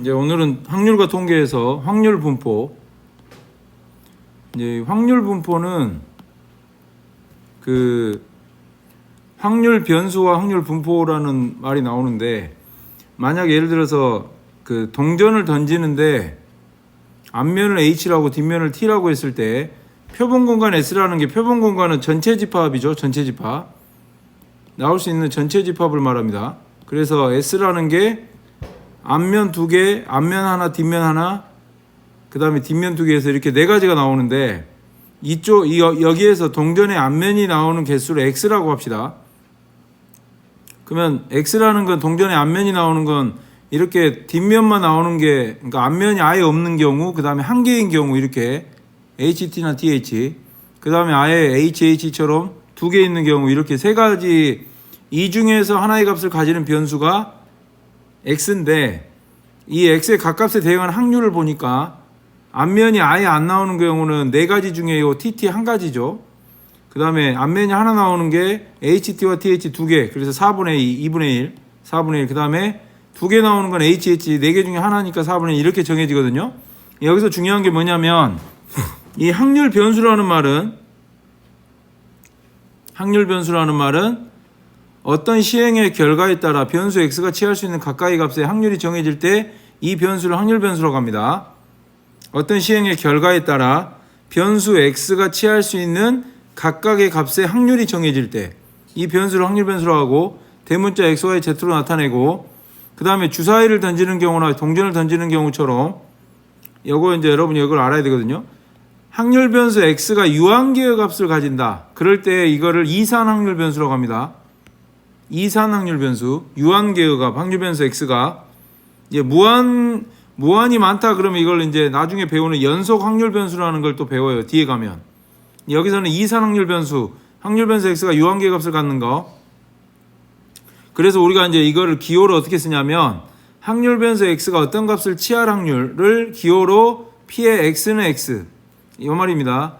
이제 오늘은 확률과 통계에서 확률 분포. 이제 확률 분포는 그 확률 변수와 확률 분포라는 말이 나오는데, 만약 예를 들어서 그 동전을 던지는데 앞면을 H라고 뒷면을 T라고 했을 때 표본 공간 S라는 게, 표본 공간은 전체 집합이죠. 전체 집합. 나올 수 있는 전체 집합을 말합니다. 그래서 S라는 게 앞면 두 개, 앞면 하나, 뒷면 하나, 그 다음에 뒷면 두 개에서 이렇게 네 가지가 나오는데, 여기에서 동전의 앞면이 나오는 개수를 X라고 합시다. 그러면 X라는 건, 동전의 앞면이 나오는 건 이렇게 뒷면만 나오는 게, 그러니까 앞면이 아예 없는 경우, 그 다음에 한 개인 경우, 이렇게 HT나 TH, 그 다음에 아예 HH처럼 두 개 있는 경우, 이렇게 세 가지, 이 중에서 하나의 값을 가지는 변수가 X인데, 이 X의 각값에 대응하는 확률을 보니까 앞면이 아예 안 나오는 경우는 네 가지 중에 요 TT 한 가지죠. 그 다음에 앞면이 하나 나오는 게 HT와 TH 두 개, 그래서 4분의 2, 2분의 1, 4분의 1. 그 다음에 두 개 나오는 건 HH, 네 개 중에 하나니까 4분의 1, 이렇게 정해지거든요. 여기서 중요한 게 뭐냐면, 이 확률 변수라는 말은 어떤 시행의 결과에 따라 변수 X가 취할 수 있는 각각의 값의 확률이 정해질 때 이 변수를 확률 변수라고 합니다. 어떤 시행의 결과에 따라 변수 X가 취할 수 있는 각각의 값의 확률이 정해질 때 이 변수를 확률 변수라고 하고, 대문자 XY Z로 나타내고, 그 다음에 주사위를 던지는 경우나 동전을 던지는 경우처럼, 요거 이제 여러분이 이걸 알아야 되거든요. 확률 변수 X가 유한계의 값을 가진다. 그럴 때 이거를 이산 확률 변수라고 합니다. 이산 확률 변수, 유한계의 값, 확률 변수 X가 이제 무한이 많다 그러면 이걸 이제 나중에 배우는 연속 확률 변수라는 걸 또 배워요. 뒤에 가면. 여기서는 이산 확률 변수, 확률 변수 X가 유한계의 값을 갖는 거. 그래서 우리가 이제 이거를 기호로 어떻게 쓰냐면, 확률 변수 X가 어떤 값을 취할 확률을 기호로 P의 X는 X, 이 말입니다.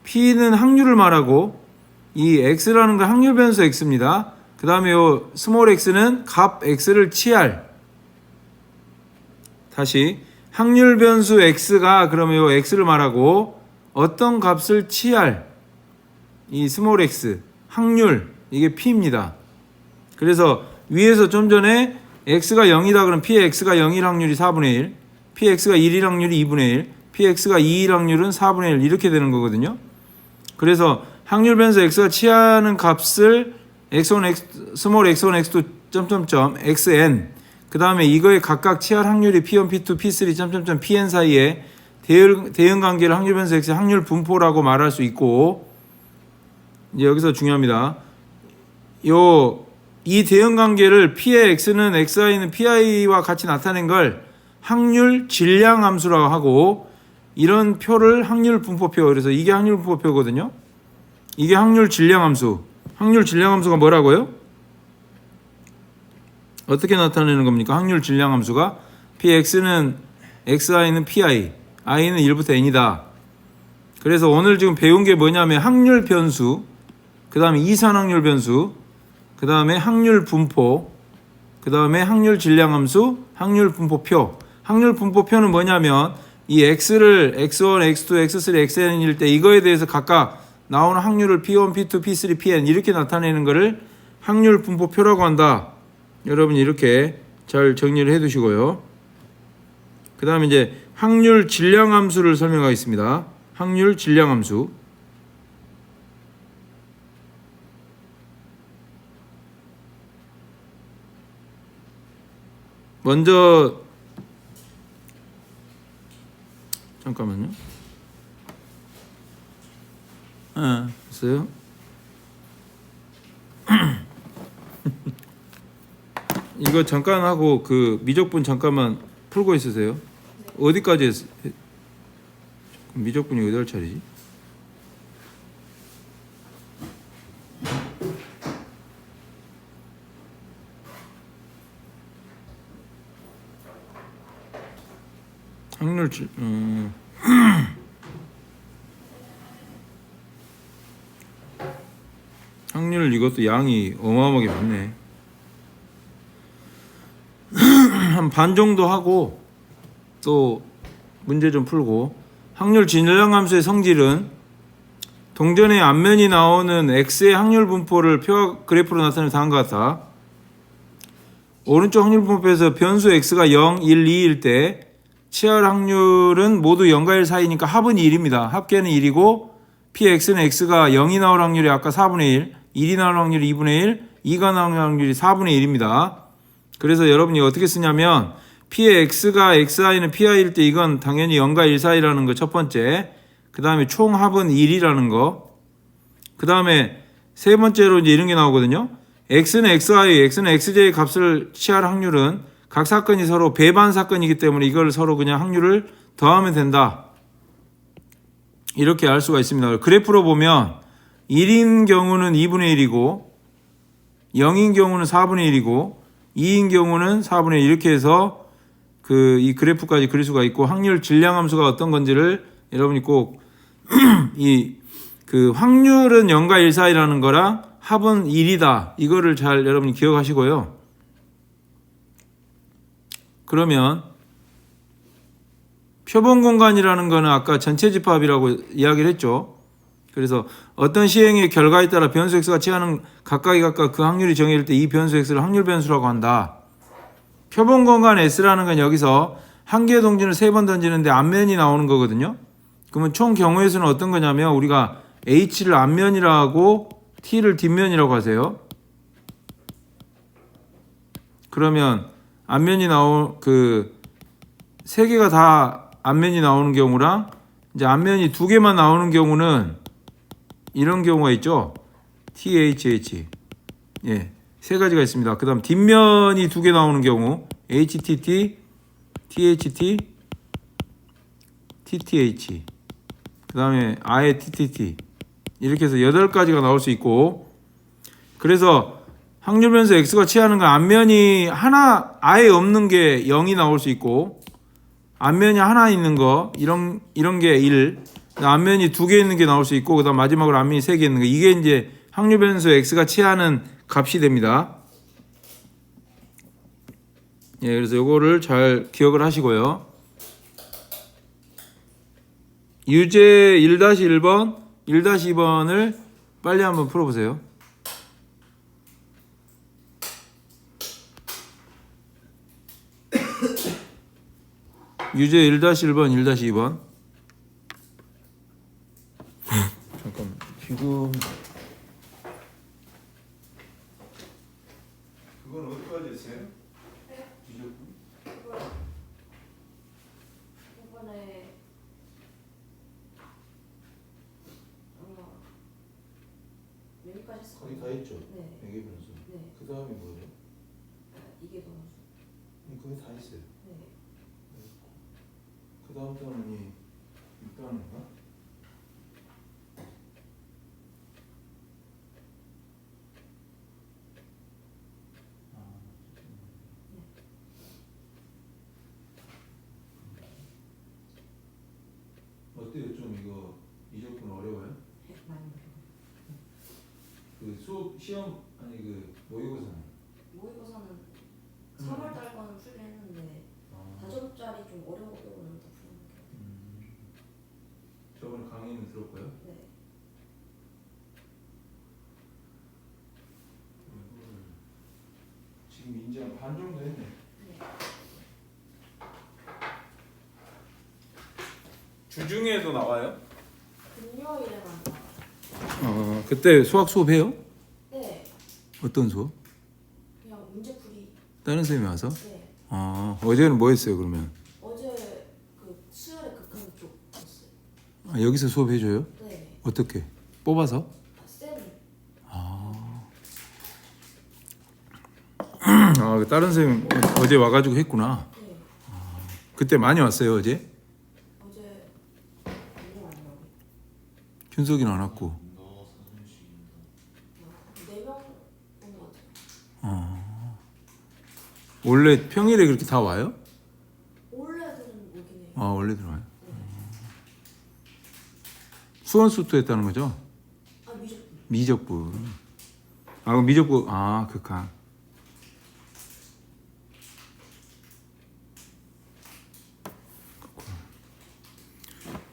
P는 확률을 말하고, 이 X라는 건 확률 변수 X입니다. 그 다음에 요 스몰 x는 값 X를 취할, 다시 확률 변수 X가 그러면 요 X를 말하고 어떤 값을 취할 이 스몰 x, 확률, 이게 P입니다. 그래서 위에서 좀 전에 X가 0이다 그러면 P의 X가 0일 확률이 4분의 1, PX가 1일 확률이 2분의 1, PX가 2일 확률은 4분의 1, 이렇게 되는 거거든요. 그래서 확률 변수 X가 취하는 값을 x1, x, 스몰 x1, x2, 점점점, xn, 그 다음에 이거에 각각 취할 확률이 p1, p2, p3, 점점점, pn 사이에 대응 관계를 확률 변수 x의 확률 분포라고 말할 수 있고, 이제 여기서 중요합니다. 이 대응 관계를 p의 x는 xi는 pi와 같이 나타낸 걸 확률 질량 함수라고 하고, 이런 표를 확률 분포표, 그래서 이게 확률 분포표거든요. 이게 확률 질량 함수. 확률 질량 함수가 뭐라고요? 어떻게 나타내는 겁니까? 확률 질량 함수가 Px는 Xi는 Pi, I는 1부터 N이다. 그래서 오늘 지금 배운 게 뭐냐면 확률 변수, 그 다음에 이산 확률 변수, 그 다음에 확률 분포, 그 다음에 확률 질량 함수, 확률 분포표. 확률 분포표는 뭐냐면 이 X를 X1, X2, X3, Xn일 때 이거에 대해서 각각 나오는 확률을 P1, P2, P3, Pn 이렇게 나타내는 것을 확률 분포표라고 한다. 여러분이 이렇게 잘 정리를 해 두시고요. 그 다음에 이제 확률 질량 함수를 설명하겠습니다. 확률 질량 함수. 먼저 잠깐만요. 됐어요? 이거 잠깐 하고 그 미적분 잠깐만 풀고 있으세요. 어디까지 했어? 미적분이 어디 할 차례지? 확률 확률 이것도 양이 어마어마하게 많네. 한 반 정도 하고 또 문제 좀 풀고, 확률 질량 함수의 성질은 동전의 앞면이 나오는 x의 확률 분포를 표와 그래프로 나타내면 다음과 같다. 오른쪽 확률 분포에서 변수 x가 0, 1, 2일 때 치할 확률은 모두 0과 1 사이니까 합은 1입니다. 합계는 1이고 px는 x가 0이 나올 확률이 아까 4분의 1, 1이 나올 확률이 2분의 1, 2가 나올 확률이 4분의 1입니다. 그래서 여러분이 어떻게 쓰냐면 p의 x가 xi는 pi일 때 이건 당연히 0과 1 사이라는 거 첫 번째, 그 다음에 총 합은 1이라는 거, 그 다음에 세 번째로 이제 이런 게 나오거든요. x는 xi, x는 xj의 값을 취할 확률은 각 사건이 서로 배반 사건이기 때문에 이걸 서로 그냥 확률을 더하면 된다. 이렇게 알 수가 있습니다. 그래프로 보면 1인 경우는 2분의 1이고 0인 경우는 4분의 1이고 2인 경우는 4분의 1 이렇게 해서 이 그래프까지 그릴 수가 있고, 확률 질량 함수가 어떤 건지를 여러분이 꼭 확률은 0과 1 사이라는 거랑 합은 1이다. 이거를 잘 여러분이 기억하시고요. 그러면 표본 공간이라는 거는 아까 전체 집합이라고 이야기를 했죠. 그래서 어떤 시행의 결과에 따라 변수 x가 취하는 각각이 각각 그 확률이 정해질 때 이 변수 x를 확률 변수라고 한다. 표본 공간 S라는 건 여기서 한 개의 동전을 3번 던지는데 앞면이 나오는 거거든요. 그러면 총 경우의 수는 어떤 거냐면 우리가 H를 앞면이라고 하고 T를 뒷면이라고 하세요. 그러면 앞면이 세 개가 다 앞면이 나오는 경우랑 이제 앞면이 2개만 나오는 경우는 이런 경우가 있죠. THH. 예. 세 가지가 있습니다. 그 다음 뒷면이 2개 나오는 경우 HTT, THT, TTH, 그 다음에 아예 TTT, 이렇게 해서 8가지가 나올 수 있고, 그래서 확률 변수 x가 취하는 건 앞면이 하나 아예 없는 게 0이 나올 수 있고, 앞면이 하나 있는 거 이런 게 1, 앞면이 2개 있는 게 나올 수 있고, 그 다음 마지막으로 앞면이 3개 있는 거, 이게 이제 확률 변수 x가 취하는 값이 됩니다. 예, 그래서 요거를 잘 기억을 하시고요. 유제 1-1번, 1-2번을 빨리 한번 풀어보세요. 유제 1-1번, 1-2번. 잠깐만, 지금 그건 어디까지 했어요? 네? 뒤졌고. 이번에 여기까지 했어. 거의 다 했죠? 네. 매개 변수. 네. 그 다음에 뭐예요? 이게 너무 거의 다 했어요. 네. 그 다음 단원이 있다는가? 어때요? 좀 이거 이적분 어려워요? 많이 그 수업 시험 아니 그 모의고사는? 모의고사는 3월달 거는 풀긴 했는데 4점짜리 좀 어려운 거는 더 푸는 게. 저번에 강의는 들었고요. 네. 지금 이제 반 정도 했네. 네. 주중에도 나와요? 금요일에만 나와요. 그때 수학 수업해요? 네. 어떤 수업? 그냥 문제풀이. 다른 선생님이 와서? 네. 어제는 뭐 했어요 그러면? 어제 그 수열의 극한 쪽 했어요. 여기서 수업해줘요? 네. 어떻게? 뽑아서? 쌤이. 그 다른 선생님 어제 와가지고 했구나. 네. 그때 많이 왔어요 어제? 어제 너무 많이 나오고. 준석이는 안 왔고. 4명 온 것 같아요. 원래 평일에 그렇게 다 와요? 원래들은 오긴 해요. 원래 들어와요. 네. 수원수도 했다는 거죠? 아 미적분. 미적분. 그럼 미적분 극한.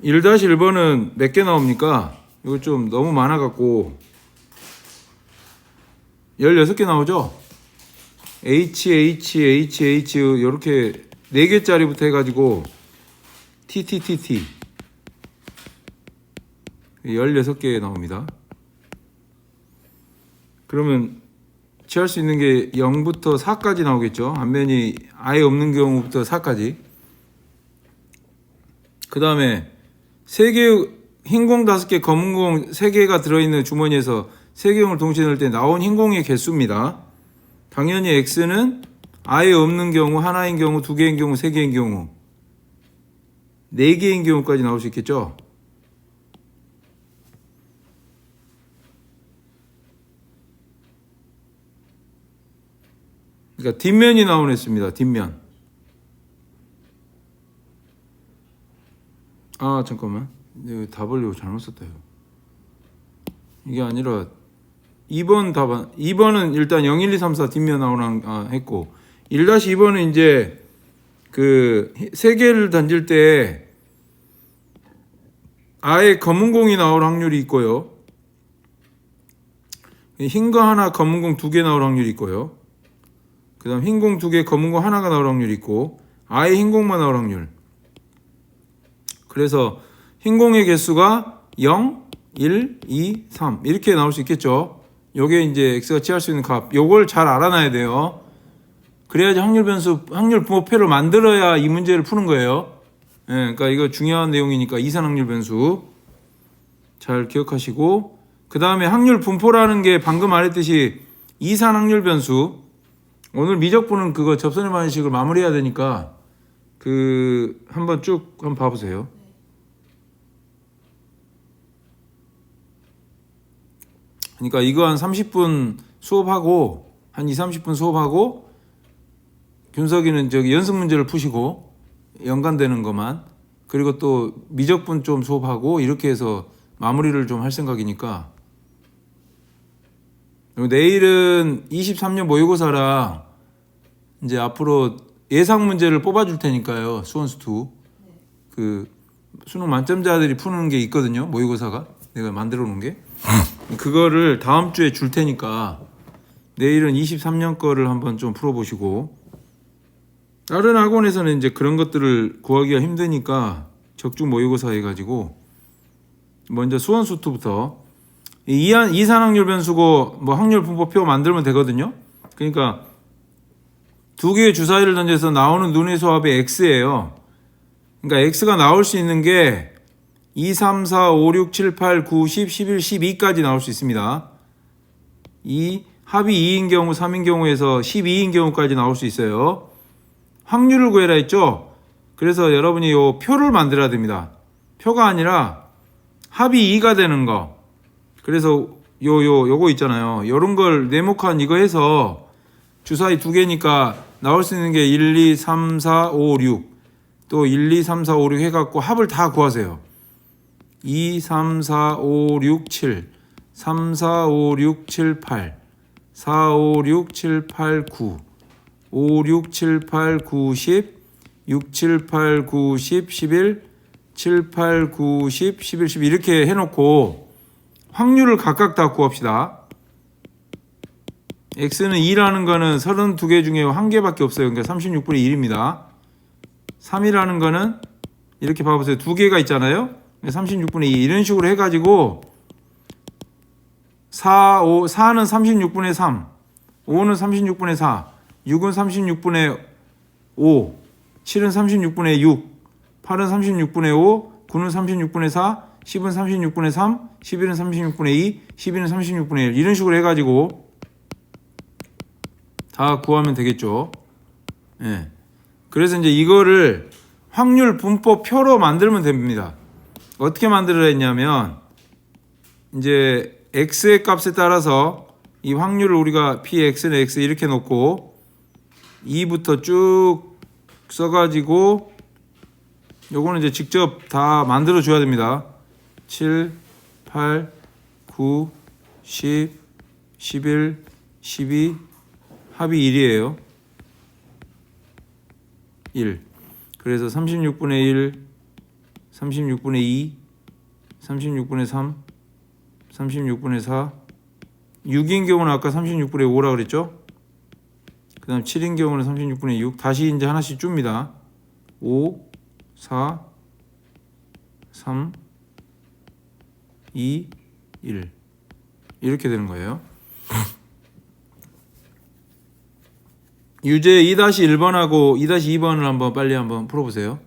1-1번은 몇 개 나옵니까? 이거 좀 너무 많아갖고 16개 나오죠? H 이렇게 4개짜리부터 해가지고 TTTT 16개 나옵니다. 그러면 취할 수 있는 게 0부터 4까지 나오겠죠. 앞면이 아예 없는 경우부터 4까지. 그 다음에 3개, 흰 공 5개, 검은 공 3개가 들어있는 주머니에서 3개 공을 동시에 넣을 때 나온 흰 공의 개수입니다. 당연히 X는 아예 없는 경우, 하나인 경우, 2개인 경우, 3개인 경우, 4개인 경우까지 나올 수 있겠죠. 그러니까 뒷면이 나온 X입니다. 뒷면. 아 잠깐만, 이거 답을 이거 잘못 썼다. 이게 아니라 2번 답안, 2번은 일단 0, 1, 2, 3, 4 뒷면 나오나 했고, 1-2번은 이제 그 3개를 던질 때 아예 검은 공이 나올 확률이 있고요. 흰 거 하나, 검은 공 2개 나올 확률이 있고요. 그 다음 흰 공 2개, 검은 공 하나가 나올 확률이 있고, 아예 흰 공만 나올 확률. 그래서 흰 공의 개수가 0, 1, 2, 3 이렇게 나올 수 있겠죠. 요게 이제 X가 취할 수 있는 값. 요걸 잘 알아놔야 돼요. 그래야지 확률 변수, 확률 분모표를 만들어야 이 문제를 푸는 거예요. 예, 그러니까 이거 중요한 내용이니까 이산 확률 변수 잘 기억하시고, 그 다음에 확률 분포라는 게 방금 말했듯이 이산 확률 변수. 오늘 미적분은 그거 접선의 방식을 마무리해야 되니까 그 한번 쭉 한번 봐보세요. 그러니까 이거 한 30분 수업하고, 한 2, 30분 수업하고, 균석이는 저기 연습 문제를 푸시고, 연관되는 것만, 그리고 또 미적분 좀 수업하고, 이렇게 해서 마무리를 좀 할 생각이니까. 그리고 내일은 23년 모의고사랑 이제 앞으로 예상 문제를 뽑아줄 테니까요. 수원수 2. 그 수능 만점자들이 푸는 게 있거든요. 모의고사가 내가 만들어 놓은 게. 그거를 다음 주에 줄 테니까 내일은 23년 거를 한번 좀 풀어보시고, 다른 학원에서는 이제 그런 것들을 구하기가 힘드니까 적중 모의고사 해가지고 먼저 수원수 2부터 이산 확률 변수고 뭐 확률 분포표 만들면 되거든요. 그러니까 2개의 주사위를 던져서 나오는 눈의 수합이 X예요. 그러니까 X가 나올 수 있는 게 2, 3, 4, 5, 6, 7, 8, 9, 10, 11, 12까지 나올 수 있습니다. 이 합이 2인 경우, 3인 경우에서 12인 경우까지 나올 수 있어요. 확률을 구해라 했죠? 그래서 여러분이 요 표를 만들어야 됩니다. 표가 아니라 합이 2가 되는 거. 그래서 요거 있잖아요. 요런 걸 네모칸 이거 해서 주사위 2개니까 나올 수 있는 게 1, 2, 3, 4, 5, 6. 또 1, 2, 3, 4, 5, 6 해갖고 합을 다 구하세요. 2, 3, 4, 5, 6, 7, 3, 4, 5, 6, 7, 8, 4, 5, 6, 7, 8, 9, 5, 6, 7, 8, 9, 10, 6, 7, 8, 9, 10, 11, 7, 8, 9, 10, 11, 12 이렇게 해놓고 확률을 각각 다 구합시다. X는 2라는 거는 32개 중에 1개밖에 없어요. 그러니까 36분의 1입니다. 3이라는 거는 이렇게 봐보세요. 2개가 있잖아요. 36분의 2 이런 식으로 해가지고 4는 36분의 3, 5는 36분의 4, 6은 36분의 5, 7은 36분의 6, 8은 36분의 5, 9는 36분의 4, 10은 36분의 3, 11은 36분의 2, 12는 36분의 1 이런 식으로 해가지고 다 구하면 되겠죠. 예. 그래서 이제 이거를 확률 분포 표로 만들면 됩니다. 어떻게 만들어야 했냐면 이제 x의 값에 따라서 이 확률을 우리가 px는 x 이렇게 놓고 2부터 쭉 써가지고 요거는 이제 직접 다 만들어 줘야 됩니다. 7, 8, 9, 10, 11, 12 합이 1이에요. 1. 그래서 36분의 1, 36분의 2, 36분의 3, 36분의 4, 6인 경우는 아까 36분의 5라 그랬죠? 그 다음 7인 경우는 36분의 6. 다시 이제 하나씩 줍니다. 5, 4, 3, 2, 1. 이렇게 되는 거예요. 유제 2-1번하고 2-2번을 한번 빨리 한번 풀어보세요.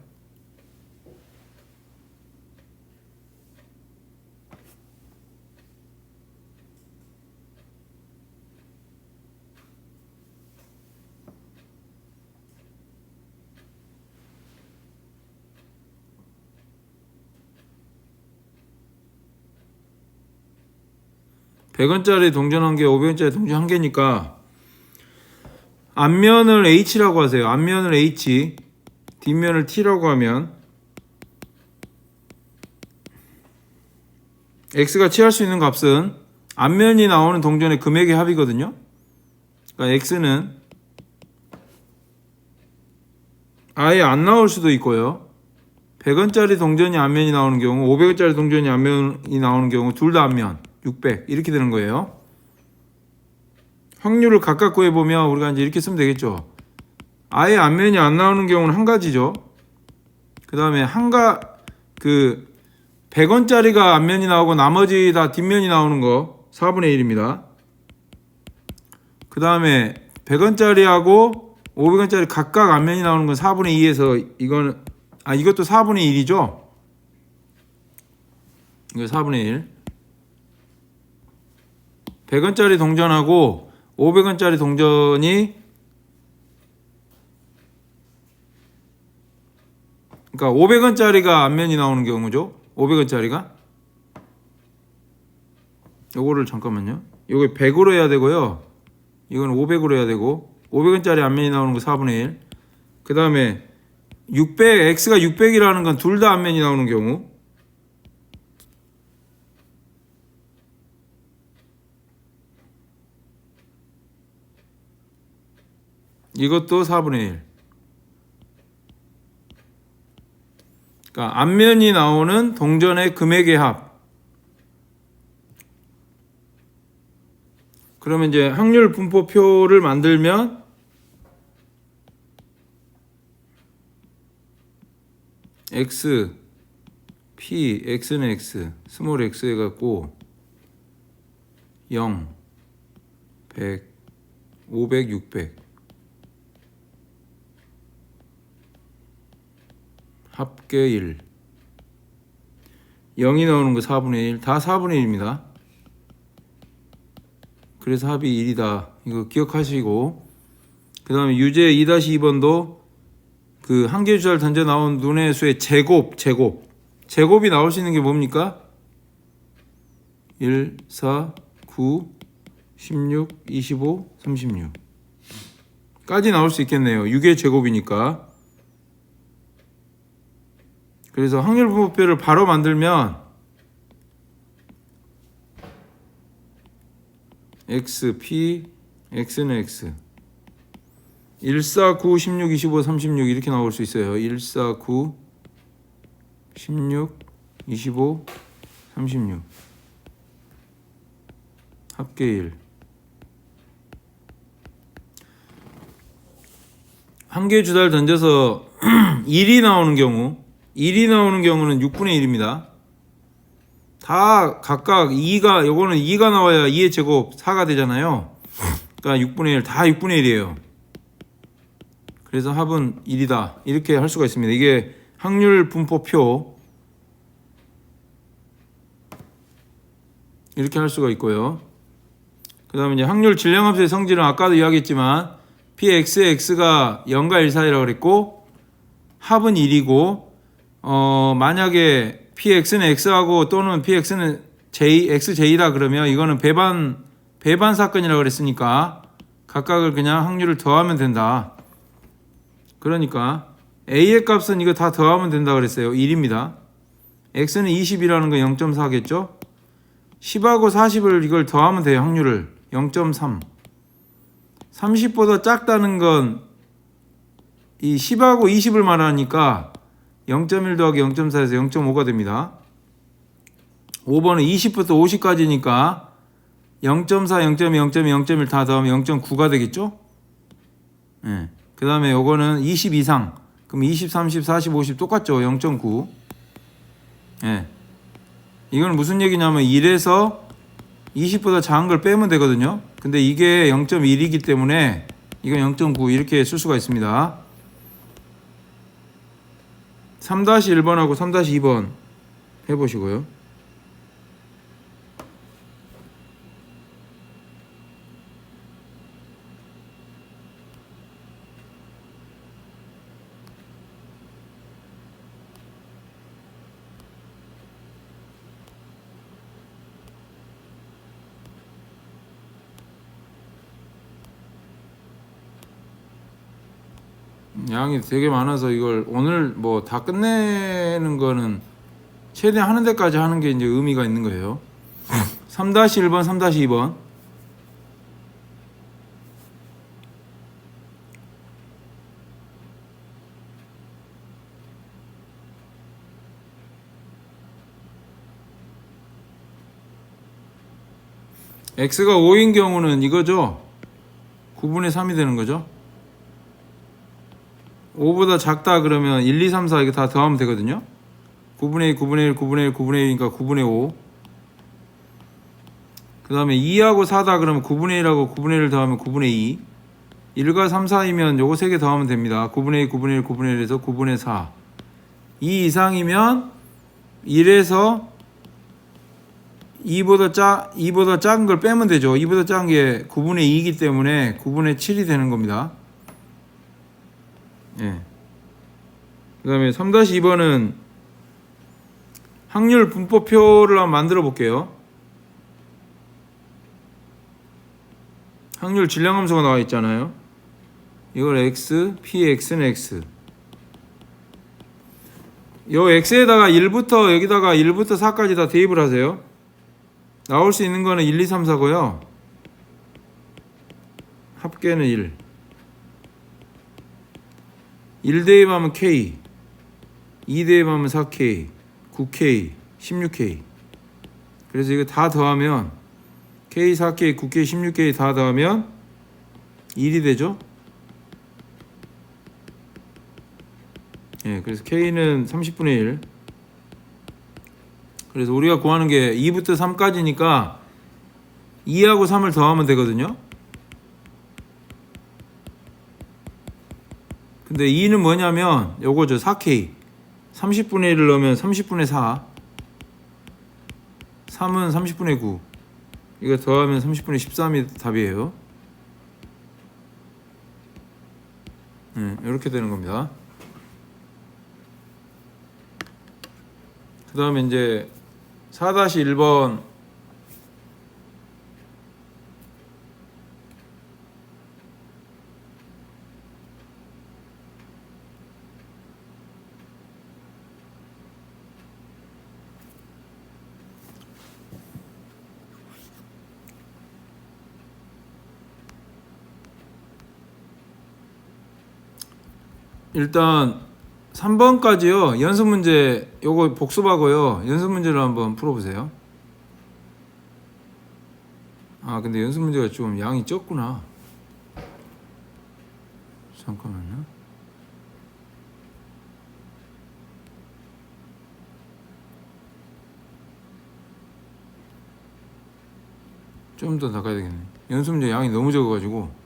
(100원짜리) 동전 1개, (500원짜리) 동전 1개니까 앞면을 H라고 하세요. 앞면을 H, 뒷면을 T라고 하면 X가 취할 수 있는 값은 앞면이 나오는 동전의 금액의 합이거든요. 그러니까 X는 아예 안 나올 수도 있고요. 100원짜리 동전이 앞면이 나오는 경우, 500원짜리 동전이 앞면이 나오는 경우 둘 다 앞면 600 이렇게 되는 거예요. 확률을 각각 구해보면 우리가 이제 이렇게 쓰면 되겠죠. 아예 앞면이 안 나오는 경우는 한 가지죠. 그 다음에 100원짜리가 앞면이 나오고 나머지 다 뒷면이 나오는 거 4분의 1입니다. 그 다음에 100원짜리하고 500원짜리 각각 앞면이 나오는 건 4분의 2에서 이것도 4분의 1이죠. 이거 4분의 1. 100원짜리 동전하고 500원짜리 동전이 그러니까 500원짜리가 앞면이 나오는 경우죠. 500원짜리가 요거를 잠깐만요. 요게 100으로 해야 되고요. 이건 500으로 해야 되고 500원짜리 앞면이 나오는 거 4분의 1. 그 다음에 600, X가 600이라는 건 둘 다 앞면이 나오는 경우 이것도 4분의 1. 그러니까 앞면이 나오는 동전의 금액의 합. 그러면 이제 확률 분포표를 만들면 X, P, X는 X, 스몰 X 해갖고 0, 100, 500, 600 합계 1 0이 나오는 거 4분의 1 다 4분의 1입니다. 그래서 합이 1이다. 이거 기억하시고 그 다음에 유제 2-2번도 그 한 개 주사를 던져 나온 눈의 수의 제곱이 나올 수 있는 게 뭡니까? 1, 4, 9, 16, 25, 36 까지 나올 수 있겠네요. 6의 제곱이니까. 그래서 확률 분포표를 바로 만들면 X, P, X는 X 1, 4, 9, 16, 25, 36 이렇게 나올 수 있어요. 1, 4, 9, 16, 25, 36 합계 1 한 개 주사를 던져서 1이 나오는 경우는 6분의 1입니다. 다 각각 2가 요거는 2가 나와야 2의 제곱 4가 되잖아요. 그러니까 6분의 1 다 6분의 1이에요. 그래서 합은 1이다. 이렇게 할 수가 있습니다. 이게 확률 분포표 이렇게 할 수가 있고요. 그 다음에 이제 확률 질량함수의 성질은 아까도 이야기했지만 Px, X가 0과 1 사이라고 그랬고 합은 1이고 만약에 Px는 X하고 또는 Px는 XJ다 그러면 이거는 배반 사건이라고 그랬으니까 각각을 그냥 확률을 더하면 된다. 그러니까 A의 값은 이거 다 더하면 된다 그랬어요. 1입니다. X는 20이라는 건 0.4겠죠? 10하고 40을 이걸 더하면 돼요. 확률을 0.3 30보다 작다는 건 이 10하고 20을 말하니까 0.1 더하기 0.4에서 0.5가 됩니다. 5번은 20부터 50까지니까 0.4, 0.2, 0.2, 0.1 다 더하면 0.9가 되겠죠? 예. 그 다음에 요거는 20 이상. 그럼 20, 30, 40, 50 똑같죠? 0.9. 예. 이건 무슨 얘기냐면 1에서 20보다 작은 걸 빼면 되거든요. 근데 이게 0.1이기 때문에 이건 0.9 이렇게 쓸 수가 있습니다. 3-1번하고 3-2번 해보시고요. 양이 되게 많아서 이걸 오늘 뭐 다 끝내는 거는 최대한 하는 데까지 하는 게 이제 의미가 있는 거예요. 3-1번, 3-2번. x가 5인 경우는 이거죠. 9분의 3이 되는 거죠. 5보다 작다 그러면 1, 2, 3, 4 이거 다 더하면 되거든요. 9분의 1, 9분의 1, 9분의 1, 9분의 1이니까 9분의 5. 그 다음에 2하고 4다 그러면 9분의 1하고 9분의 1을 더하면 9분의 2. 1과 3, 4이면 요거 3개 더하면 됩니다. 9분의 1, 9분의 1, 9분의 1에서 9분의 4. 2 이상이면 1에서 2보다 작은 걸 빼면 되죠. 2보다 작은 게 9분의 2이기 때문에 9분의 7이 되는 겁니다. 예. 그 다음에 3-2번은 확률 분포표를 한번 만들어 볼게요. 확률 질량함수가 나와 있잖아요. 이걸 x, px는 x. 요 x에다가 1부터 여기다가 1부터 4까지 다 대입을 하세요. 나올 수 있는 거는 1, 2, 3, 4고요. 합계는 1. 1 대입하면 K, 2 대입하면 4K, 9K, 16K. 그래서 이거 다 더하면 K, 4K, 9K, 16K 다 더하면 1이 되죠. 예, 그래서 K는 30분의 1. 그래서 우리가 구하는 게 2부터 3까지니까 2하고 3을 더하면 되거든요. 근데 2는 뭐냐면 요거죠. 4K 30분의 1을 넣으면 30분의 4, 3은 30분의 9, 이거 더하면 30분의 13이 답이에요. 이렇게 되는 겁니다. 그 다음에 이제 4-1번 일단 3번까지요. 연습 문제 요거 복습하고요. 연습 문제를 한번 풀어보세요. 아 근데 연습 문제가 좀 양이 적구나. 잠깐만요. 좀 더 나가야 되겠네. 연습 문제 양이 너무 적어가지고.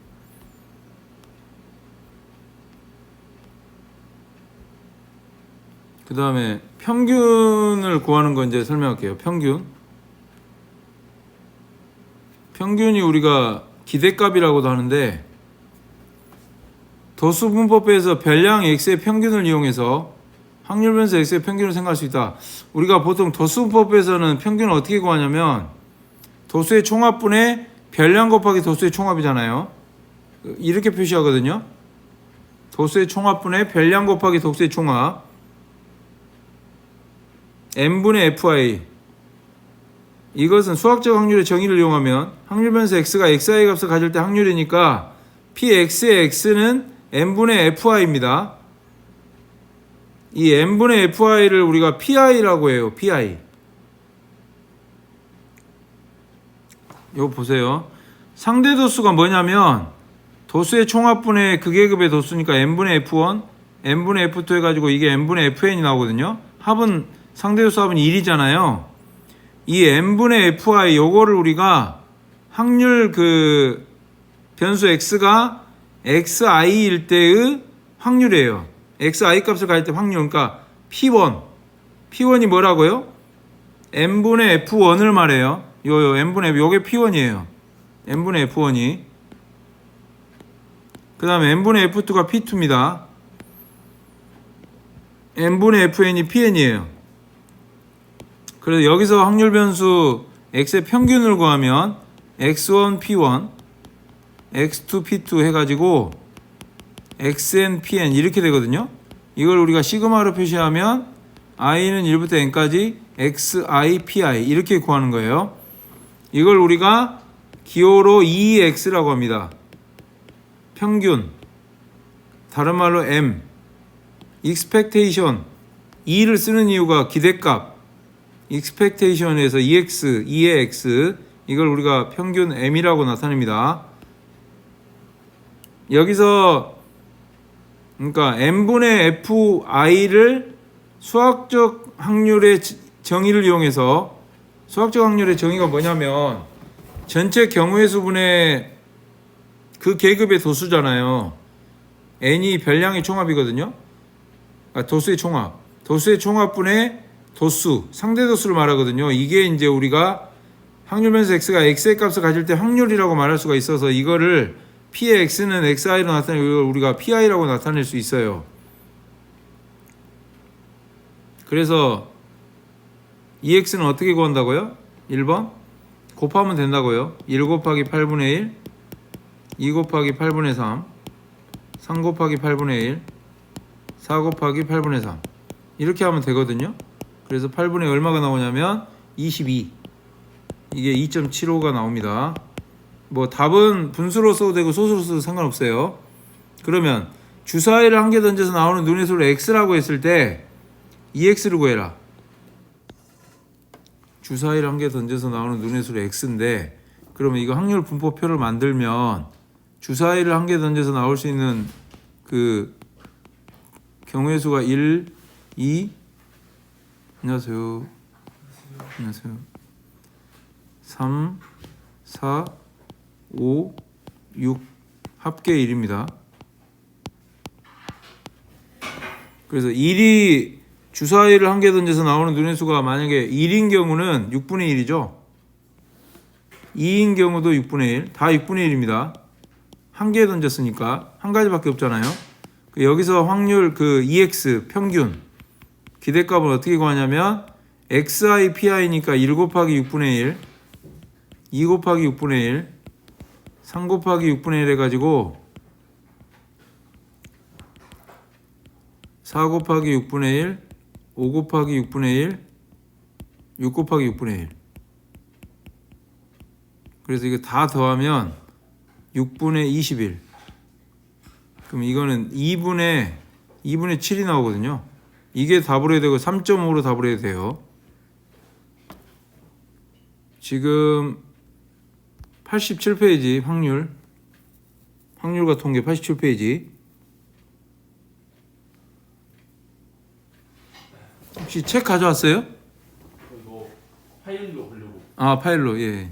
그 다음에 평균을 구하는 거 이제 설명할게요. 평균이 우리가 기대값이라고도 하는데 도수분법에서 별량 x의 평균을 이용해서 확률 변수 x의 평균을 생각할 수 있다. 우리가 보통 도수분법에서는 평균을 어떻게 구하냐면 도수의 총합분의 별량 곱하기 도수의 총합이잖아요. 이렇게 표시하거든요. 도수의 총합분의 별량 곱하기 도수의 총합 n분의 fi. 이것은 수학적 확률의 정의를 이용하면 확률 변수 x가 xi 값을 가질 때 확률이니까 px의 x는 n분의 fi입니다. 이 n분의 fi를 우리가 pi라고 해요. pi. 이거 보세요. 상대 도수가 뭐냐면 도수의 총합분의 극계급의 도수니까 n분의 f1, n분의 f2 해가지고 이게 n분의 fn이 나오거든요. 합은 상대 도수 합은 1이잖아요. 이 n분의 fi 요거를 우리가 확률 그 변수 x가 xi일 때의 확률이에요. xi 값을 가질 때 확률, 그러니까 p1이 뭐라고요? n분의 f1을 말해요. 요 n분의 f, 요게 p1이에요. n분의 f1이. 그 다음에 n분의 f2가 p2입니다. n분의 fn이 pn이에요. 그래서 여기서 확률 변수 x의 평균을 구하면 x1 p1, x2 p2 해가지고 xn pn 이렇게 되거든요. 이걸 우리가 시그마로 표시하면 i는 1부터 n까지 xi pi 이렇게 구하는 거예요. 이걸 우리가 기호로 EX라고 합니다. 평균, 다른 말로 M, expectation, E를 쓰는 이유가 기대값, expectation에서 EX, E의 X, 이걸 우리가 평균 M이라고 나타냅니다. 여기서 그러니까 M분의 FI를 수학적 확률의 정의를 이용해서, 수학적 확률의 정의가 뭐냐면 전체 경우의 수분의 그 계급의 도수잖아요. n이 별량의 총합이거든요. 도수의 총합. 도수의 총합분의 도수, 상대 도수를 말하거든요. 이게 이제 우리가 확률 변수 x가 x의 값을 가질 때 확률이라고 말할 수가 있어서 이거를 p의 x는 xi로 나타내고 이걸 우리가 pi라고 나타낼 수 있어요. 그래서 EX는 어떻게 구한다고요? 1번 곱하면 된다고요. 1 곱하기 8분의 1, 2 곱하기 8분의 3, 3 곱하기 8분의 1, 4 곱하기 8분의 3 이렇게 하면 되거든요. 그래서 8분의 얼마가 나오냐면 22. 이게 2.75가 나옵니다. 뭐 답은 분수로 써도 되고 소수로 써도 상관없어요. 그러면 주사위를 한 개 던져서 나오는 눈의 수를 x라고 했을 때 EX를 구해라. 주사위를 한 개 던져서 나오는 눈의 수를 x인데, 그러면 이거 확률 분포표를 만들면 주사위를 한 개 던져서 나올 수 있는 그 경우의 수가 1, 2, 안녕하세요. 안녕하세요. 3, 4, 5, 6 합계 1입니다. 그래서 1이 주사위를 한 개 던져서 나오는 눈의 수가 만약에 1인 경우는 6분의 1이죠. 2인 경우도 6분의 1, 다 6분의 1입니다. 한 개 던졌으니까 한 가지밖에 없잖아요. 여기서 확률 그 EX 평균 기대값을 어떻게 구하냐면 XI PI니까 1 곱하기 6분의 1, 2 곱하기 6분의 1, 3 곱하기 6분의 1 해가지고 4 곱하기 6분의 1, 5 곱하기 6분의 1, 6 곱하기 6분의 1. 그래서 이거 다 더하면 6분의 21. 그럼 이거는 2분의 7이 나오거든요. 이게 답으로 해야 되고 3.5로 답으로 해야 돼요. 지금 87페이지 확률과 통계 87페이지. 혹시 책 가져왔어요? 이거 파일로 보려고. 아, 파일로. 예.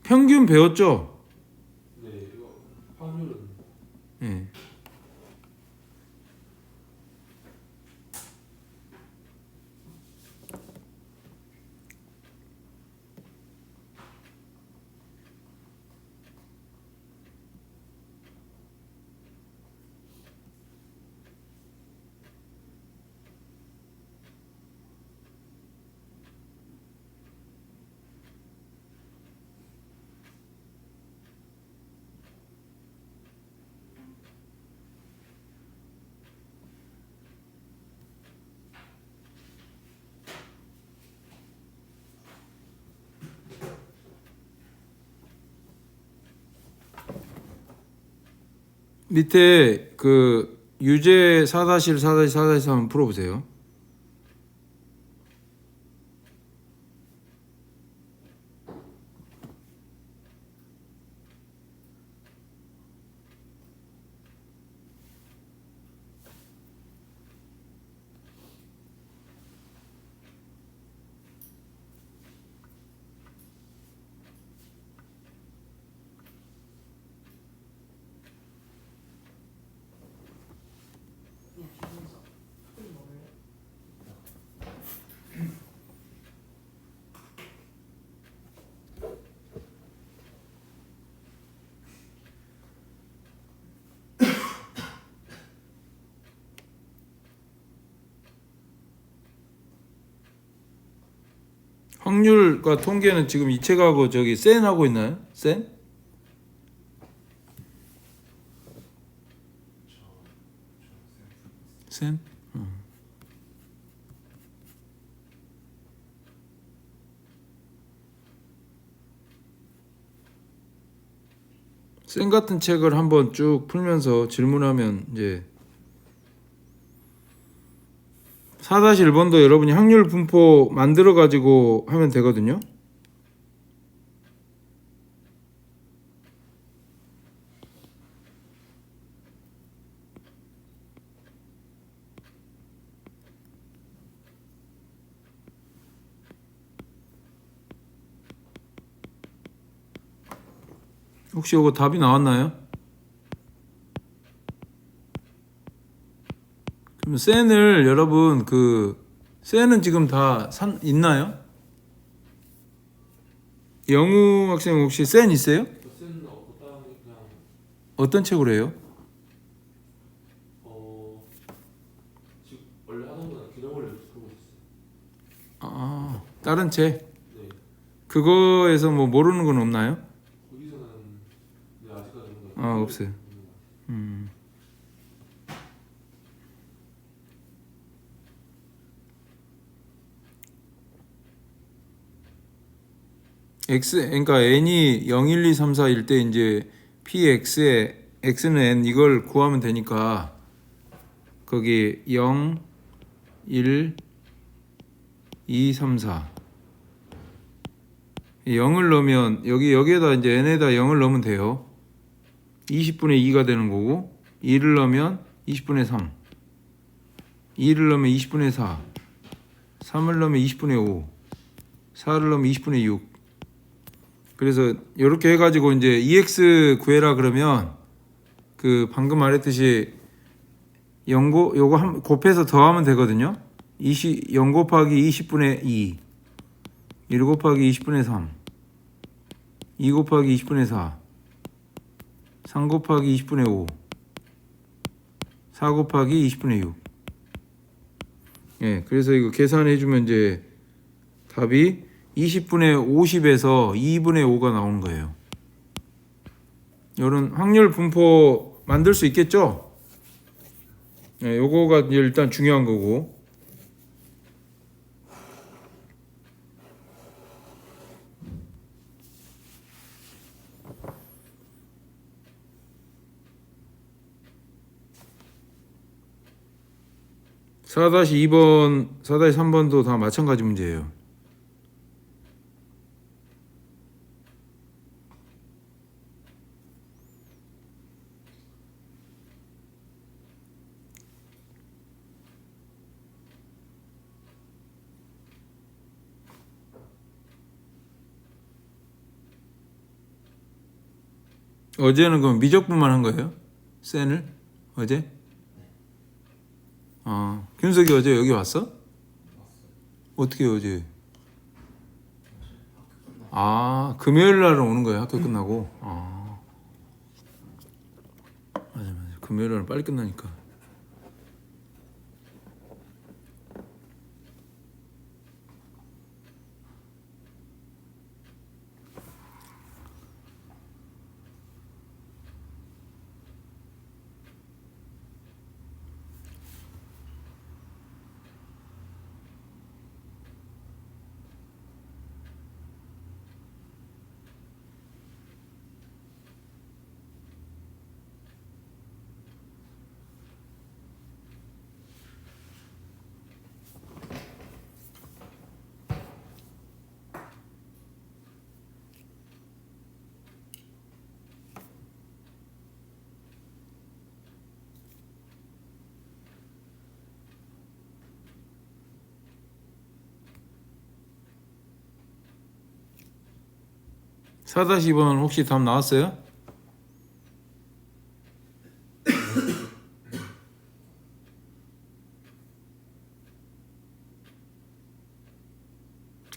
평균 배웠죠? 네, 이거 확률은 예. 밑에 그 유제 4-1, 4-4, 4-3 한번 풀어보세요. 그냥 주면서 술 먹을래? 확률과 통계는 지금 이 책하고 저기 센 하고 있나요? 센? 센? 센 같은 책을 한번 쭉 풀면서 질문하면 이제 4-1번도 여러분이 확률 분포 만들어 가지고 하면 되거든요. 혹시 이거 답이 나왔나요? 그럼 센을 여러분 센은 지금 다 있나요? 영우 학생 혹시 센 있어요? 센 없고 다른 그냥 어떤 책으로 해요? 지금 원래 하던 거는 기록을 풀고 있어요. 아, 다른 책. 네. 그거에서 뭐 모르는 건 없나요? 거기서는 네, 아직까지 없어요. 그러니까 n이 0, 1, 2, 3, 4일 때 이제 px에 x는 n 이걸 구하면 되니까 거기 0, 1, 2, 3, 4 0을 넣으면 여기에다 이제 n에다 0을 넣으면 돼요. 20분의 2가 되는 거고 2를 넣으면 20분의 3 2를 넣으면 20분의 4 3을 넣으면 20분의 5 4를 넣으면 20분의 6 그래서 이렇게 해가지고 이제 EX 구해라 그러면 그 방금 말했듯이 요거 곱해서 더하면 되거든요. 0 곱하기 20분의 2 1 곱하기 20분의 3 2 곱하기 20분의 4 3 곱하기 20분의 5 4 곱하기 20분의 6 예, 그래서 이거 계산해주면 이제 답이 20분의 50에서 2분의 5가 나오는 거예요. 이런 확률 분포 만들 수 있겠죠? 예, 요거가 일단 중요한 거고. (4-2번) (4-3번도) 다 마찬가지 문제예요. 어제는 그럼 미적분만 한 거예요? 센을? 어제? 균석이 어제 여기 왔어? 어떻게 어제? 금요일 날은 오는 거예요, 학교 끝나고. 맞아. 금요일 날은 빨리 끝나니까. 4-2번 혹시 답 나왔어요?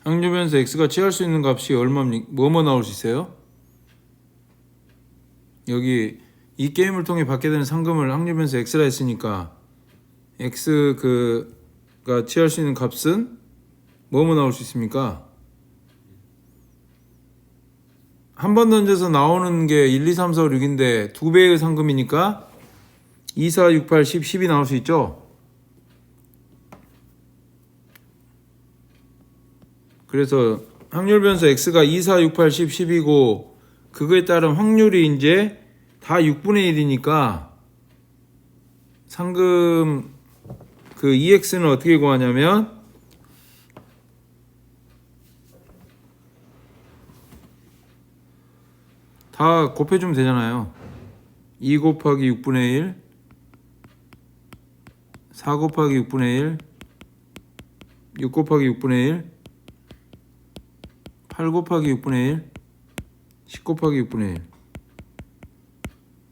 항류변수 x가 취할 수 있는 값이 얼마입니까? 뭐뭐 나올 수 있어요? 여기 이 게임을 통해 받게 되는 상금을 항류변수 x라 했으니까 x 그가 취할 수 있는 값은 뭐뭐 나올 수 있습니까? 한 번 던져서 나오는 게 1, 2, 3, 4, 5, 6인데 2배의 상금이니까 2, 4, 6, 8, 10, 10이 나올 수 있죠? 그래서 확률 변수 x가 2, 4, 6, 8, 10, 10이고 그거에 따른 확률이 이제 다 6분의 1이니까 상금 그 EX는 어떻게 구하냐면 다 곱해주면 되잖아요. 2 곱하기 6분의 1 4 곱하기 6분의 1 6 곱하기 6분의 1 8 곱하기 6분의 1 10 곱하기 6분의 1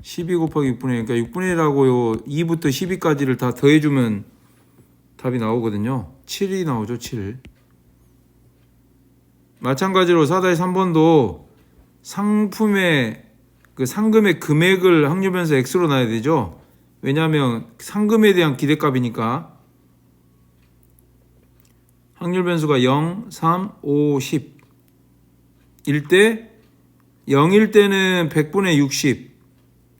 12 곱하기 6분의 1 그러니까 6분의 1하고요 2부터 12까지를 다 더해주면 답이 나오거든요. 7이 나오죠. 7. 마찬가지로 4-3번도 상품의 그 상금의 금액을 항류변수 x로 놔야 되죠. 왜냐하면 상금에 대한 기대값이니까. 항률변수가 0, 3, 5, 10 일 때 0일 때는 100분의 60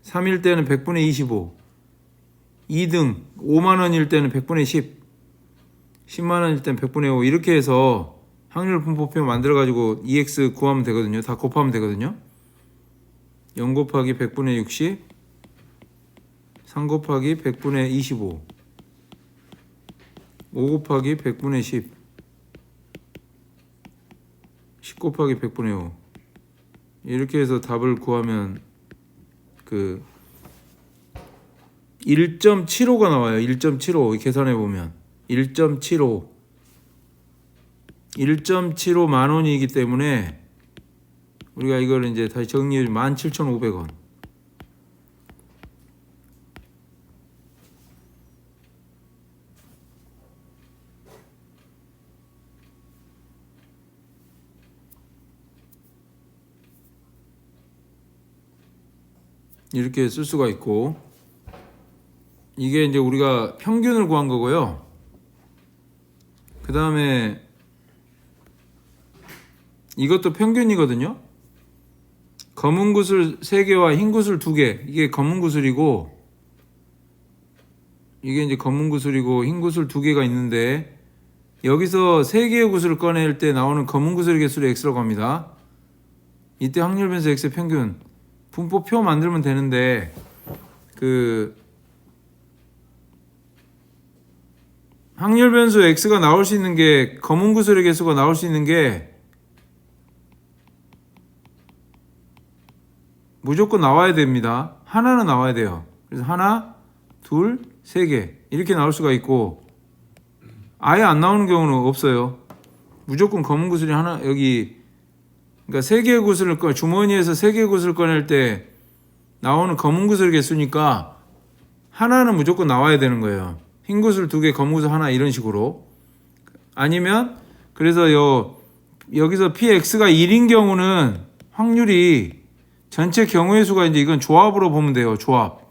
3일 때는 100분의 25 2등 5만원일 때는 100분의 10 10만원일 때는 100분의 5 이렇게 해서 확률 분포표 만들어 가지고 EX 구하면 되거든요. 다 곱하면 되거든요. 0 곱하기 100분의 60 3 곱하기 100분의 25 5 곱하기 100분의 10 10 곱하기 100분의 5 이렇게 해서 답을 구하면 그 1.75가 나와요. 1.75 계산해 보면 1.75 만원이기 때문에 우리가 이걸 이제 다시 정리해 주면 17,500원. 이렇게 쓸 수가 있고 이게 이제 우리가 평균을 구한 거고요. 그 다음에 이것도 평균이거든요. 검은 구슬 3개와 흰 구슬 2개 이게 검은 구슬이고 이게 이제 검은 구슬이고 흰 구슬 2개가 있는데 여기서 3개의 구슬을 꺼낼 때 나오는 검은 구슬의 개수를 x라고 합니다. 이때 확률 변수 x의 평균 분포표 만들면 되는데 그 확률 변수 x가 나올 수 있는 게 검은 구슬의 개수가 나올 수 있는 게 무조건 나와야 됩니다. 하나는 나와야 돼요. 그래서 하나, 둘, 3개 이렇게 나올 수가 있고 아예 안 나오는 경우는 없어요. 무조건 검은 구슬이 하나 여기 그러니까 3개의 구슬을 주머니에서 3개의 구슬을 꺼낼 때 나오는 검은 구슬 개수니까 하나는 무조건 나와야 되는 거예요. 흰 구슬 2개, 검은 구슬 하나 이런 식으로. 아니면 그래서 여기서 px가 1인 경우는 확률이 전체 경우의 수가 이제 이건 조합으로 보면 돼요. 조합.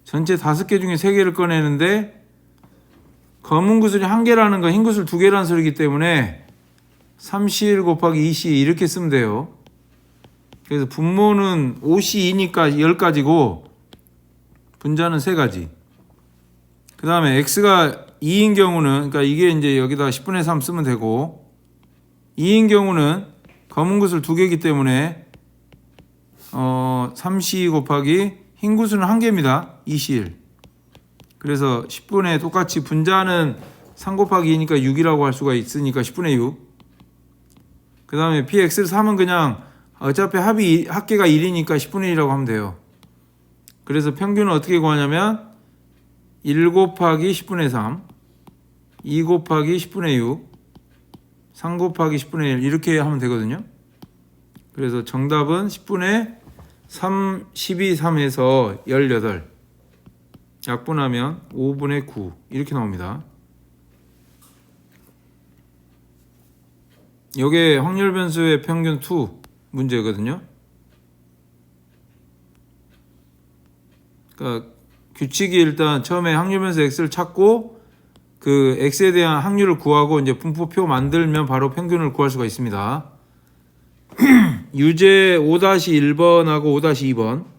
전체 5개 중에 3개를 꺼내는데 검은 구슬이 1개라는 건 흰 구슬 2개라는 소리이기 때문에 3C1 곱하기 2C 이렇게 쓰면 돼요. 그래서 분모는 5C2니까 10가지고 분자는 3가지. 그 다음에 x가 2인 경우는 그러니까 이게 이제 여기다가 10분의 3 쓰면 되고 2인 경우는 검은 구슬 2개이기 때문에 3C 곱하기 흰 구슬은 1개입니다. 2C1. 그래서 10분의 똑같이 분자는 3 곱하기 2니까 6이라고 할 수가 있으니까 10분의 6. 그 다음에 px를 3은 그냥 어차피 합계가 1이니까 10분의 1이라고 하면 돼요. 그래서 평균은 어떻게 구하냐면 1 곱하기 10분의 3 2 곱하기 10분의 6 3 곱하기 10분의 1 이렇게 하면 되거든요. 그래서 정답은 10분의 3, 12, 3에서 18. 약분하면 5분의 9 이렇게 나옵니다. 이게 확률 변수의 평균 2 문제거든요. 그러니까 규칙이 일단 처음에 확률 변수 x를 찾고 그 x에 대한 확률을 구하고 이제 분포표 만들면 바로 평균을 구할 수가 있습니다. 유제 5-1번하고 5-2번.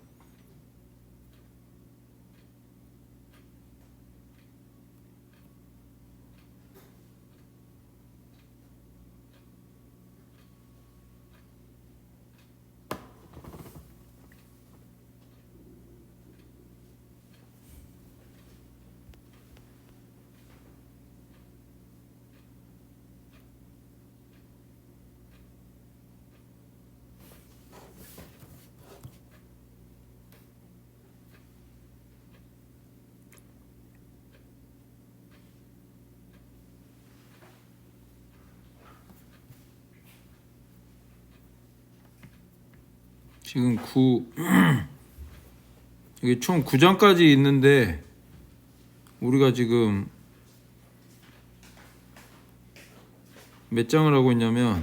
지금 9 이게 총 9장까지 있는데 우리가 지금 몇 장을 하고 있냐면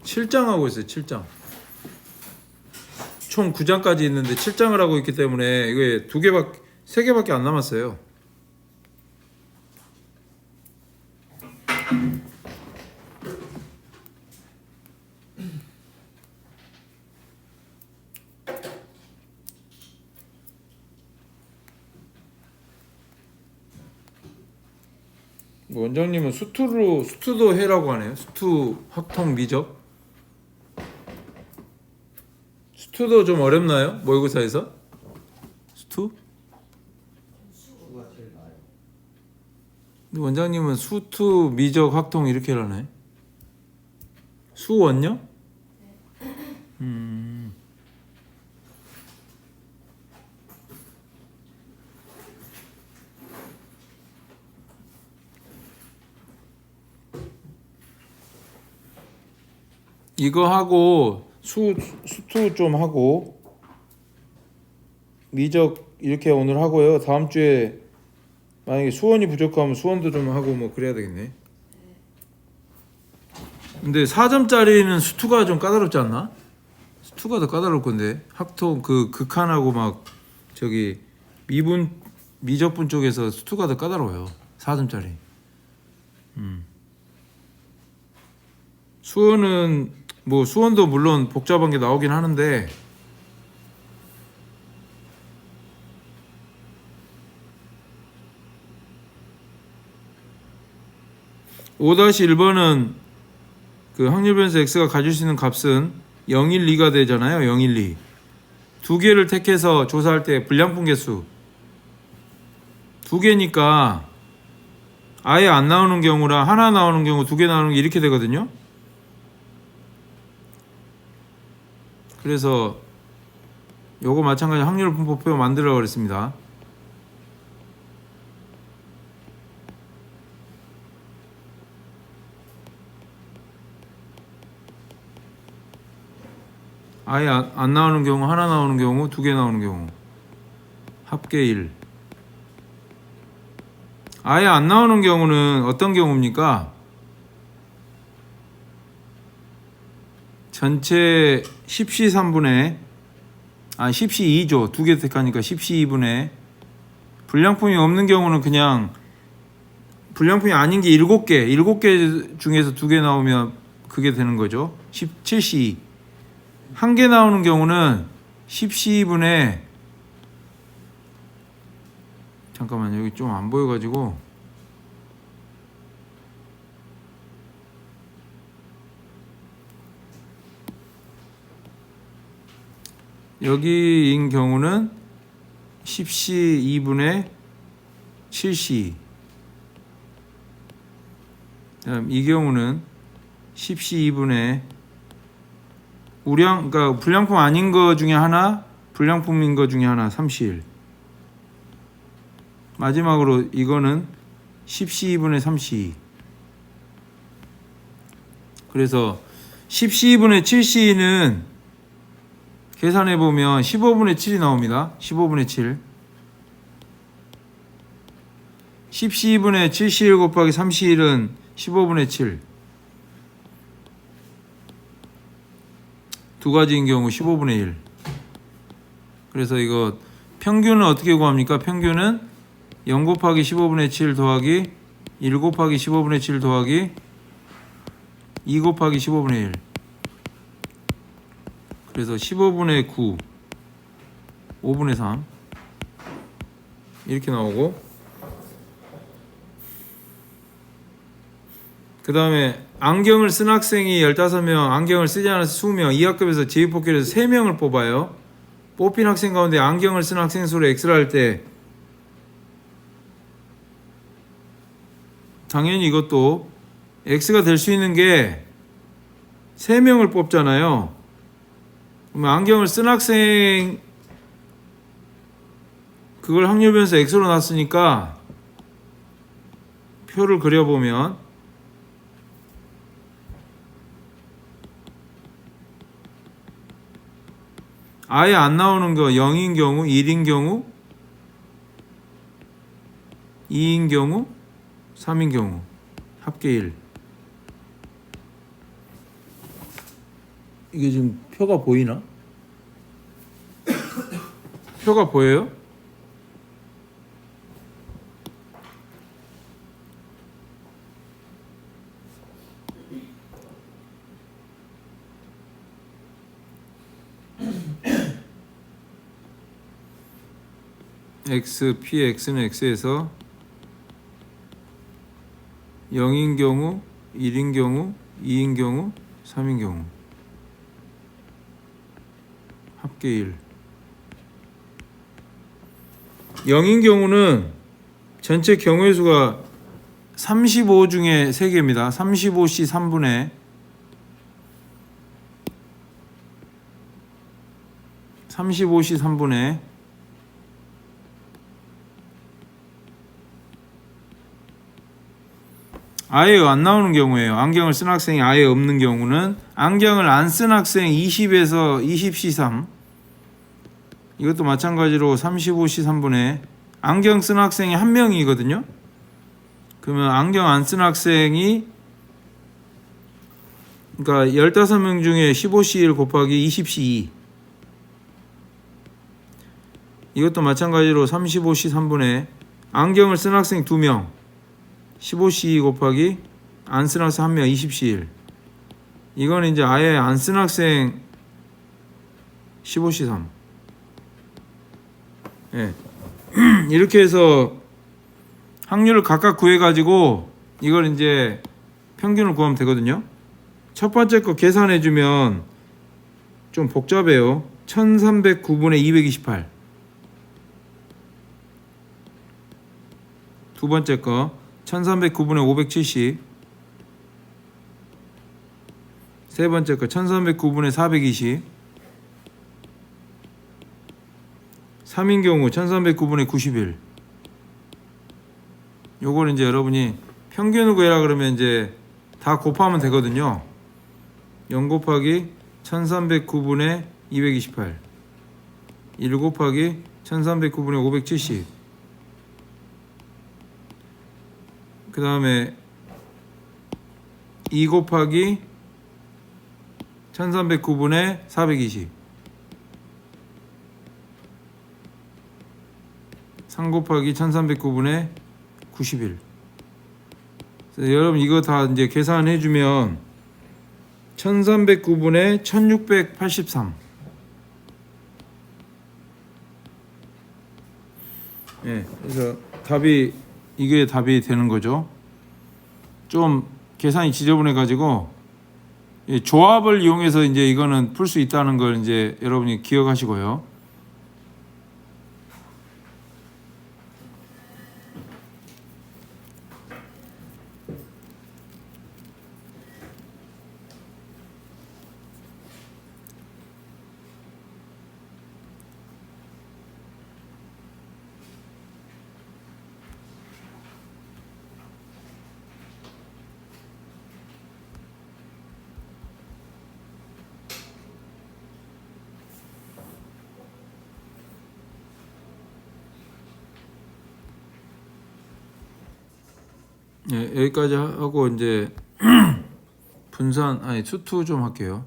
7장 하고 있어요. 7장. 총 9장까지 있는데 7장을 하고 있기 때문에 이게 3개밖에 안 남았어요. 원장님은 수투도 해라고 하네요. 수투 확통 미적. 수투도 좀 어렵나요? 모의고사에서? 수투? 수가 제일 나아요. 근데 원장님은 수투 미적 확통 이렇게 하네. 수원요? 이거 하고 수투 좀 하고 미적 이렇게 오늘 하고요. 다음 주에 만약에 수원이 부족하면 수원도 좀 하고 뭐 그래야 되겠네. 근데 4점짜리는 수투가 좀 까다롭지 않나? 수투가 더 까다로울 건데 학통 그 극한하고 막 저기 미적분 쪽에서 수투가 더 까다로워요. 4점짜리. 수원은 뭐 수원도 물론 복잡한 게 나오긴 하는데 (5-1번은) 그 확률 변수 x가 가질 수 있는 값은 0, 1, 2가 되잖아요. 0, 1, 2. 두 개를 택해서 조사할 때 불량분 개수 두 개니까 아예 안 나오는 경우랑 하나 나오는 경우, 두 개 나오는 게 이렇게 되거든요. 그래서 요거 마찬가지 확률 분포표 만들라고 그랬습니다. 아예 안 나오는 경우, 하나 나오는 경우, 두 개 나오는 경우 합계 1. 아예 안 나오는 경우는 어떤 경우입니까? 전체 10시 3분의 10시 2조 두 개 택하니까 10시 2분의 불량품이 없는 경우는 그냥 불량품이 아닌 게 7개 중에서 두 개 나오면 그게 되는 거죠. 17시 2. 한 개 나오는 경우는 10시 2분의 잠깐만 여기 좀 안 보여가지고 여기인 경우는 10시 2분의 7시 다음 이 경우는 10시 2분의 그러니까 불량품 아닌 거 중에 하나, 불량품인 거 중에 하나 3시 1. 마지막으로 이거는 10C2분의 3C2. 그래서 10C2분의 7C는 계산해보면 15분의 7이 나옵니다. 15분의 7. 10C2분의 7C1 곱하기 3C1은 15분의 7. 두 가지인 경우 15분의 1. 그래서 이거 평균은 어떻게 구합니까? 평균은 0 곱하기 15분의 7 더하기 1 곱하기 15분의 7 더하기 2 곱하기 15분의 1. 그래서 15분의 9, 5분의 3 이렇게 나오고, 그 다음에 안경을 쓴 학생이 15명, 안경을 쓰지 않아서 20명, 이 학급에서 제휴폭결에서 3명을 뽑아요. 뽑힌 학생 가운데 안경을 쓴 학생 수를 X를 할 때 당연히 이것도 X가 될 수 있는 게 3명을 뽑잖아요. 그러면 안경을 쓴 학생 그걸 확률 변수 X로 놨으니까 표를 그려보면 아예 안 나오는 거 0인 경우, 1인 경우, 2인 경우, 3인 경우 합계 1. 이게 지금 표가 보이나? 표가 보여요? X, PX는 X에서 0인 경우, 1인 경우, 2인 경우, 3인 경우 합계 1. 0인 경우는 전체 경우의 수가 35 중에 3개입니다. 35C 3분의 35C 3분의 아예 안 나오는 경우에요. 안경을 쓴 학생이 아예 없는 경우는 안경을 안 쓴 학생 20에서 20C3 이것도 마찬가지로 35C 3분의 안경 쓴 학생이 1명이거든요. 그러면 안경 안 쓴 학생이 그러니까 15명 중에 15C1 곱하기 20C2 이것도 마찬가지로 35C 3분의 안경을 쓴 학생 2명 15C2 곱하기 안 쓴 학생 1명 20C1 이건 이제 아예 안 쓴 학생 15C3 예. 이렇게 해서 확률을 각각 구해가지고 이걸 이제 평균을 구하면 되거든요. 첫 번째 거 계산해주면 좀 복잡해요. 1309분의 228 두 번째 거 1309분의 570 세 번째 거 1309분의 420 3인 경우 1309분의 91 요걸 이제 여러분이 평균을 구해라 그러면 이제 다 곱하면 되거든요. 0 곱하기 1309분의 228 1 곱하기 1309분의 570 그 다음에 2 곱하기 1309분의 420 3 곱하기 1309분의 91 여러분 이거 다 이제 계산해 주면 1309분의 1683 예, 그래서 이게 답이 되는 거죠. 좀 계산이 지저분해 가지고 조합을 이용해서 이제 이거는 풀 수 있다는 걸 이제 여러분이 기억하시고요. 예, 여기까지 하고 이제 분산 아니 수투 좀 할게요.